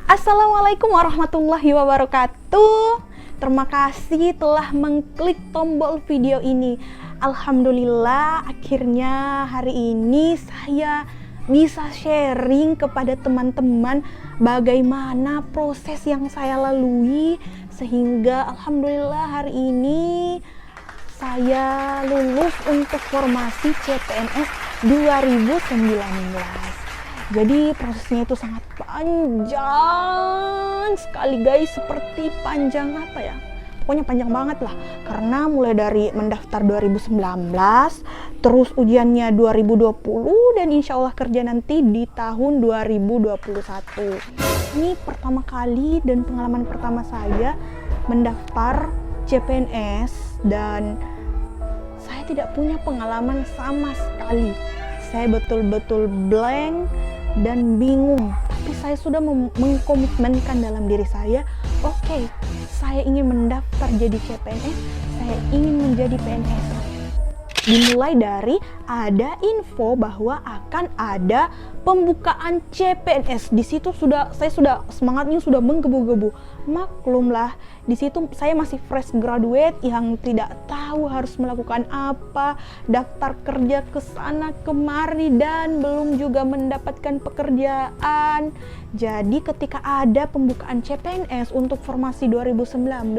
Assalamualaikum warahmatullahi wabarakatuh. Terima kasih telah mengklik tombol video ini. Alhamdulillah, akhirnya hari ini saya bisa sharing kepada teman-teman bagaimana proses yang saya lalui sehingga alhamdulillah hari ini saya lulus untuk formasi CPNS 2019. Jadi prosesnya itu sangat panjang sekali guys, seperti panjang apa ya? Pokoknya panjang banget lah, karena mulai dari mendaftar 2019, terus ujiannya 2020, dan insya Allah kerja nanti di tahun 2021. Ini pertama kali dan pengalaman pertama saya mendaftar CPNS, dan saya tidak punya pengalaman sama sekali. Saya betul-betul blank dan bingung, tapi saya sudah mengkomitmenkan dalam diri saya, oke, saya ingin mendaftar jadi CPNS, saya ingin menjadi PNS. Dimulai dari ada info bahwa akan ada pembukaan CPNS. Di situ saya sudah semangatnya sudah menggebu-gebu. Maklumlah, di situ saya masih fresh graduate yang tidak tahu harus melakukan apa, daftar kerja ke sana kemari dan belum juga mendapatkan pekerjaan. Jadi ketika ada pembukaan CPNS untuk formasi 2019,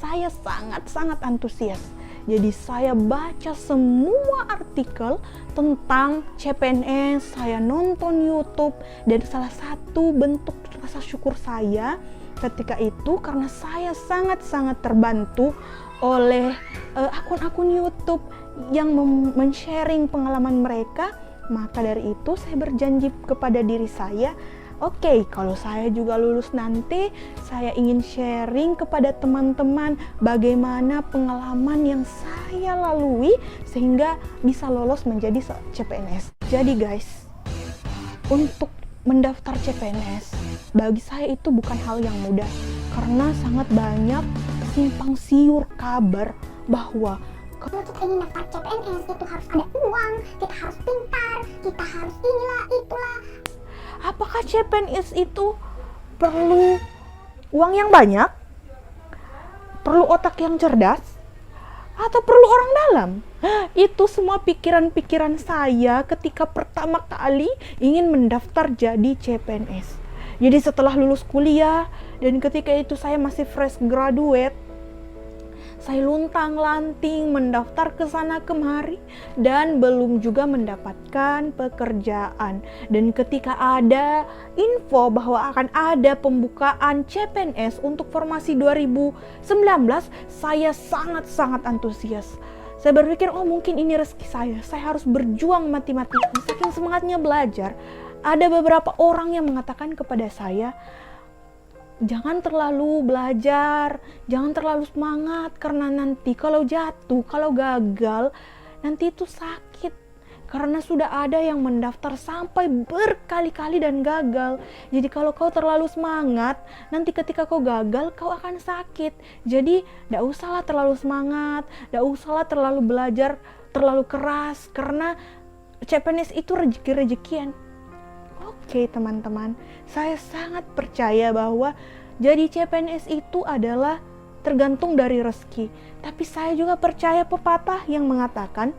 saya sangat-sangat antusias. Jadi saya baca semua artikel tentang CPNS, saya nonton YouTube, dan salah satu bentuk rasa syukur saya ketika itu karena saya sangat-sangat terbantu oleh akun-akun YouTube yang men-sharing pengalaman mereka. Maka dari itu saya berjanji kepada diri saya, oke, kalau saya juga lulus nanti, saya ingin sharing kepada teman-teman bagaimana pengalaman yang saya lalui sehingga bisa lolos menjadi CPNS. Jadi guys, untuk mendaftar CPNS bagi saya itu bukan hal yang mudah, karena sangat banyak simpang siur kabar bahwa untuk ingin daftar CPNS itu harus ada uang, kita harus pintar, kita harus inilah itulah. Apakah CPNS itu perlu uang yang banyak? Perlu otak yang cerdas? Atau perlu orang dalam? Itu semua pikiran-pikiran saya ketika pertama kali ingin mendaftar jadi CPNS. Jadi setelah lulus kuliah dan ketika itu saya masih fresh graduate, saya luntang-lanting mendaftar ke sana kemari dan belum juga mendapatkan pekerjaan. Dan ketika ada info bahwa akan ada pembukaan CPNS untuk formasi 2019, saya sangat-sangat antusias. Saya berpikir, oh mungkin ini rezeki saya harus berjuang mati-matian. Saking semangatnya belajar, ada beberapa orang yang mengatakan kepada saya, jangan terlalu belajar, jangan terlalu semangat, karena nanti kalau jatuh, kalau gagal, nanti itu sakit. Karena sudah ada yang mendaftar sampai berkali-kali dan gagal. Jadi kalau kau terlalu semangat, nanti ketika kau gagal, kau akan sakit. Jadi tidak usahlah terlalu semangat, tidak usahlah terlalu belajar, terlalu keras, karena CPNS itu rezeki-rezekian. Oke teman-teman, saya sangat percaya bahwa jadi CPNS itu adalah tergantung dari rezeki. Tapi saya juga percaya pepatah yang mengatakan,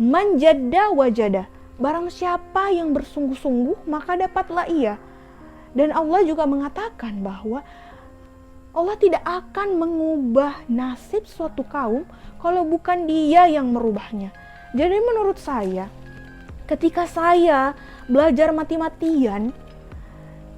manjada wajada, barang siapa yang bersungguh-sungguh maka dapatlah ia. Dan Allah juga mengatakan bahwa Allah tidak akan mengubah nasib suatu kaum kalau bukan Dia yang merubahnya. Jadi menurut saya, ketika saya belajar mati-matian,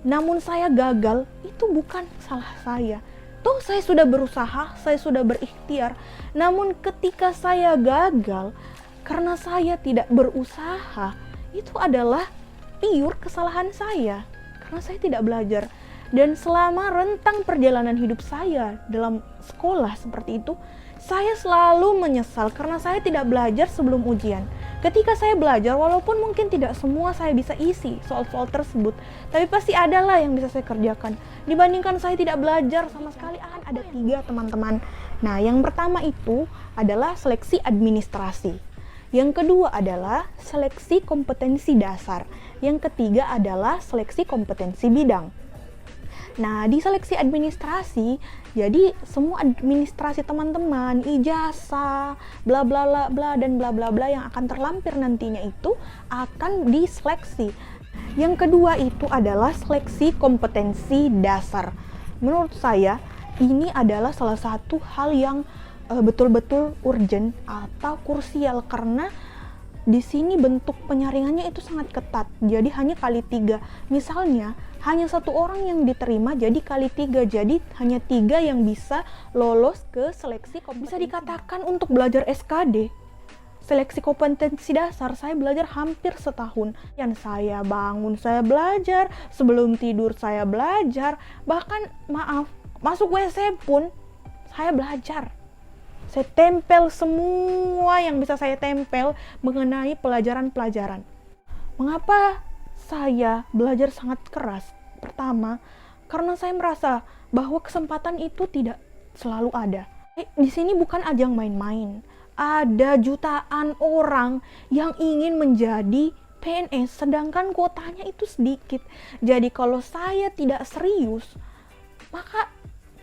namun saya gagal, itu bukan salah saya. Toh saya sudah berusaha, saya sudah berikhtiar. Namun ketika saya gagal, karena saya tidak berusaha, itu adalah pure kesalahan saya. Karena saya tidak belajar. Dan selama rentang perjalanan hidup saya dalam sekolah seperti itu, saya selalu menyesal karena saya tidak belajar sebelum ujian. Ketika saya belajar, walaupun mungkin tidak semua saya bisa isi soal-soal tersebut, tapi pasti adalah yang bisa saya kerjakan. Dibandingkan saya tidak belajar sama sekali, akan ada 3 teman-teman. Nah, yang pertama itu adalah seleksi administrasi. Yang kedua adalah seleksi kompetensi dasar. Yang ketiga adalah seleksi kompetensi bidang. Nah, di seleksi administrasi, jadi semua administrasi teman-teman, ijazah, bla bla bla bla dan bla bla bla yang akan terlampir nantinya itu akan diseleksi. Yang kedua itu adalah seleksi kompetensi dasar. Menurut saya, ini adalah salah satu hal yang betul-betul urgent atau krusial karena di sini bentuk penyaringannya itu sangat ketat, jadi hanya kali 3. Misalnya, hanya 1 orang yang diterima, jadi kali 3. Jadi hanya 3 yang bisa lolos ke seleksi kompetensi. Bisa dikatakan untuk belajar SKD, seleksi kompetensi dasar, saya belajar hampir setahun. Yang saya bangun, saya belajar. Sebelum tidur, saya belajar. Bahkan, masuk WC pun, saya belajar. Saya tempel semua yang bisa saya tempel mengenai pelajaran-pelajaran. Mengapa saya belajar sangat keras? Pertama, karena saya merasa bahwa kesempatan itu tidak selalu ada. Di sini bukan ajang main-main. Ada jutaan orang yang ingin menjadi PNS, sedangkan kuotanya itu sedikit. Jadi kalau saya tidak serius, maka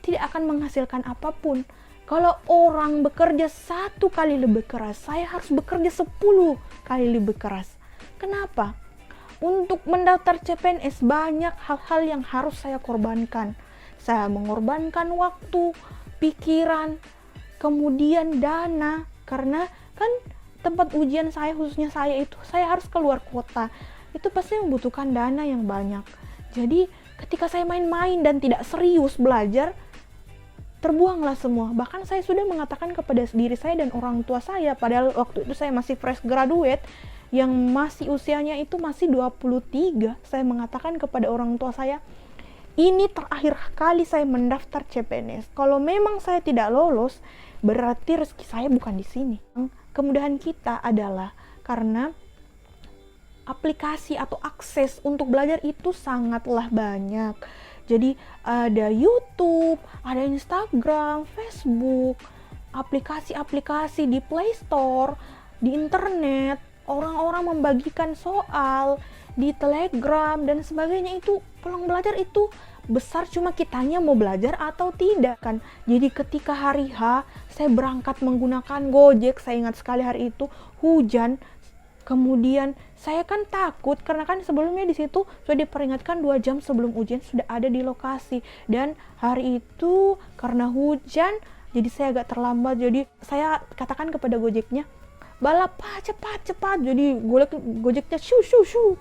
tidak akan menghasilkan apapun. Kalau orang bekerja 1 kali lebih keras, saya harus bekerja 10 kali lebih keras. Kenapa? Untuk mendaftar CPNS banyak hal-hal yang harus saya korbankan. Saya mengorbankan waktu, pikiran, kemudian dana. Karena kan tempat ujian saya, khususnya saya itu, saya harus keluar kota. Itu pasti membutuhkan dana yang banyak. Jadi ketika saya main-main dan tidak serius belajar, terbuanglah semua. Bahkan saya sudah mengatakan kepada diri saya dan orang tua saya, padahal waktu itu saya masih fresh graduate, yang masih usianya itu masih 23, saya mengatakan kepada orang tua saya, ini terakhir kali saya mendaftar CPNS. Kalau memang saya tidak lolos, berarti rezeki saya bukan di sini. Kemudahan kita adalah karena aplikasi atau akses untuk belajar itu sangatlah banyak. Jadi ada YouTube, ada Instagram, Facebook, aplikasi-aplikasi di Play Store, di internet, orang-orang membagikan soal di Telegram dan sebagainya. Itu peluang belajar itu besar, cuma kitanya mau belajar atau tidak kan. Jadi ketika hari H saya berangkat menggunakan Gojek, saya ingat sekali hari itu hujan. Kemudian saya kan takut karena kan sebelumnya di situ sudah diperingatkan 2 jam sebelum ujian sudah ada di lokasi, dan hari itu karena hujan jadi saya agak terlambat. Jadi saya katakan kepada Gojeknya, balap cepat, jadi Gojeknya shu.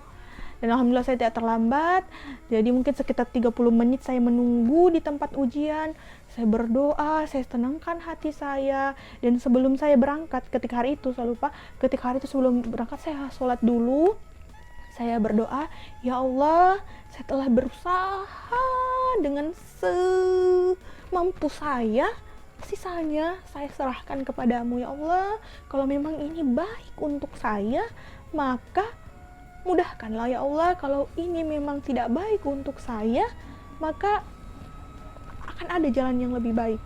Dan alhamdulillah saya tidak terlambat. Jadi mungkin sekitar 30 menit saya menunggu di tempat ujian. Saya berdoa, saya tenangkan hati saya. Dan sebelum saya berangkat, ketika hari itu, saya lupa, ketika hari itu sebelum berangkat saya sholat dulu. Saya berdoa, ya Allah, saya telah berusaha dengan semampu saya. Sisanya saya serahkan kepadamu ya Allah. Kalau memang ini baik untuk saya, maka mudahkanlah ya Allah. Kalau ini memang tidak baik untuk saya, maka akan ada jalan yang lebih baik.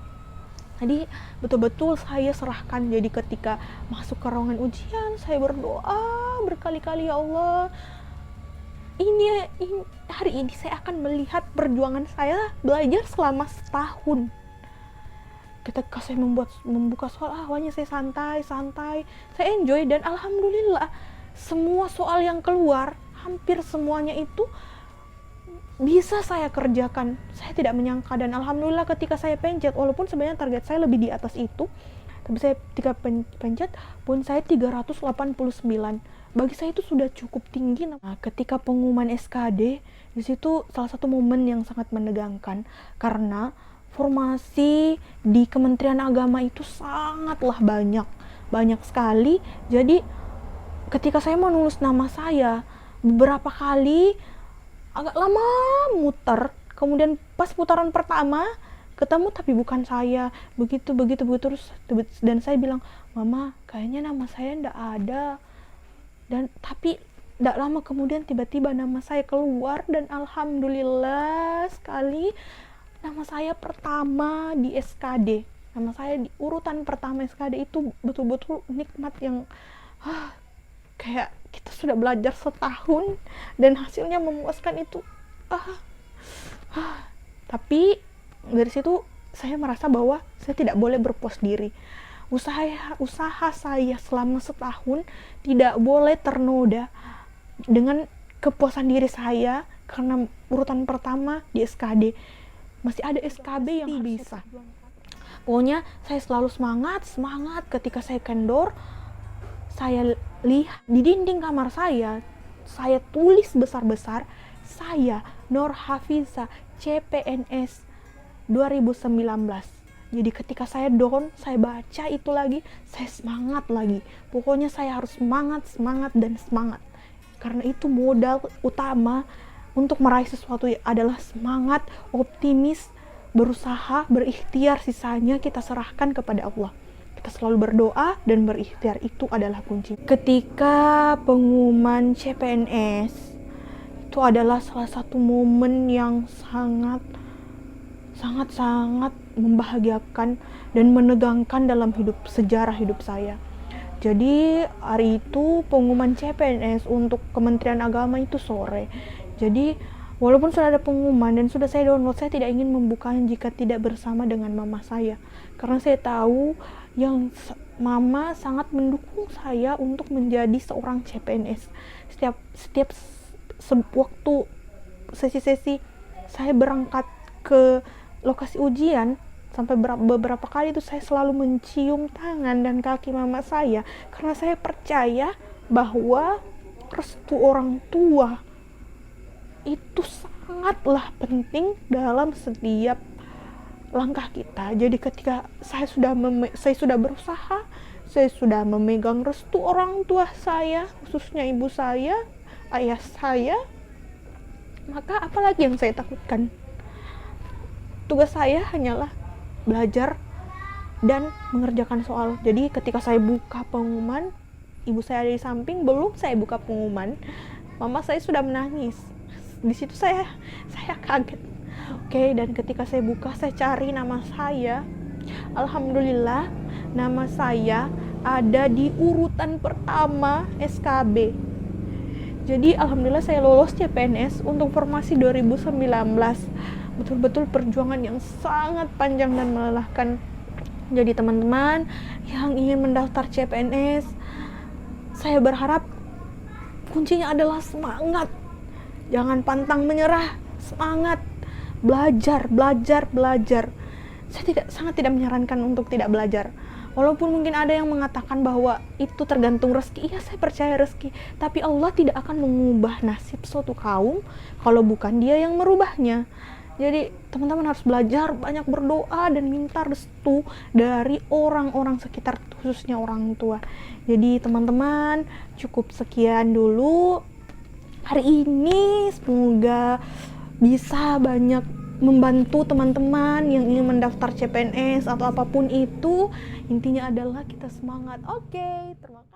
Jadi betul-betul saya serahkan. Jadi ketika masuk ke ruangan ujian, saya berdoa berkali-kali, ya Allah, ini hari ini saya akan melihat perjuangan saya belajar selama setahun. Ketika saya membuka soal, awalnya saya santai, saya enjoy, dan alhamdulillah semua soal yang keluar, hampir semuanya itu bisa saya kerjakan. Saya tidak menyangka, dan alhamdulillah ketika saya pencet, walaupun sebenarnya target saya lebih di atas itu, tapi saya ketika pencet pun saya 389. Bagi saya itu sudah cukup tinggi. Nah, ketika pengumuman SKD, di situ salah satu momen yang sangat menegangkan karena formasi di Kementerian Agama itu sangatlah banyak sekali. Jadi ketika saya menulis nama saya, beberapa kali agak lama muter, kemudian pas putaran pertama ketemu tapi bukan saya, begitu terus, dan saya bilang, Mama, kayaknya nama saya ndak ada. Dan tapi ndak lama kemudian tiba-tiba nama saya keluar, dan alhamdulillah sekali nama saya pertama di SKD. Nama saya di urutan pertama SKD. Itu betul-betul nikmat yang kayak kita sudah belajar setahun dan hasilnya memuaskan. Itu Tapi dari situ saya merasa bahwa saya tidak boleh berpuas diri. Usaha saya selama setahun tidak boleh ternoda dengan kepuasan diri saya, karena urutan pertama di SKD. Masih ada SKB yang bisa. Pokoknya saya selalu semangat ketika saya kendor. Saya lihat di dinding kamar saya tulis besar-besar, saya Nur Hafiza CPNS 2019. Jadi ketika saya down, saya baca itu lagi, saya semangat lagi. Pokoknya saya harus semangat dan semangat. Karena itu modal utama untuk meraih sesuatu adalah semangat, optimis, berusaha, berikhtiar, sisanya kita serahkan kepada Allah. Kita selalu berdoa dan berikhtiar, itu adalah kunci. Ketika pengumuman CPNS, itu adalah salah satu momen yang sangat membahagiakan dan menegangkan dalam sejarah hidup saya. Jadi hari itu pengumuman CPNS untuk Kementerian Agama itu sore. Jadi walaupun sudah ada pengumuman dan sudah saya download, saya tidak ingin membukanya jika tidak bersama dengan mama saya. Karena saya tahu mama sangat mendukung saya untuk menjadi seorang CPNS. Setiap waktu sesi-sesi saya berangkat ke lokasi ujian, sampai beberapa kali itu saya selalu mencium tangan dan kaki mama saya, karena saya percaya bahwa restu orang tua itu sangatlah penting dalam setiap langkah kita. Jadi ketika saya sudah berusaha, saya sudah memegang restu orang tua saya, khususnya ibu saya, ayah saya, maka apalagi yang saya takutkan? Tugas saya hanyalah belajar dan mengerjakan soal. Jadi ketika saya buka pengumuman, ibu saya ada di samping. Belum saya buka pengumuman, mama saya sudah menangis. Di situ saya kaget. Oke, dan ketika saya buka, saya cari nama saya. Alhamdulillah, nama saya ada di urutan pertama SKB. Jadi alhamdulillah saya lolos CPNS untuk formasi 2019. Betul-betul perjuangan yang sangat panjang dan melelahkan. Jadi teman-teman yang ingin mendaftar CPNS, saya berharap kuncinya adalah semangat. Jangan pantang menyerah, semangat. Belajar. Saya sangat tidak menyarankan untuk tidak belajar. Walaupun mungkin ada yang mengatakan bahwa itu tergantung rezeki. Iya, saya percaya rezeki. Tapi Allah tidak akan mengubah nasib suatu kaum kalau bukan Dia yang merubahnya. Jadi teman-teman harus belajar, banyak berdoa dan minta restu dari orang-orang sekitar, khususnya orang tua. Jadi teman-teman, cukup sekian dulu hari ini. Semoga bisa banyak membantu teman-teman yang ingin mendaftar CPNS atau apapun itu. Intinya adalah kita semangat. Oke, terima kasih.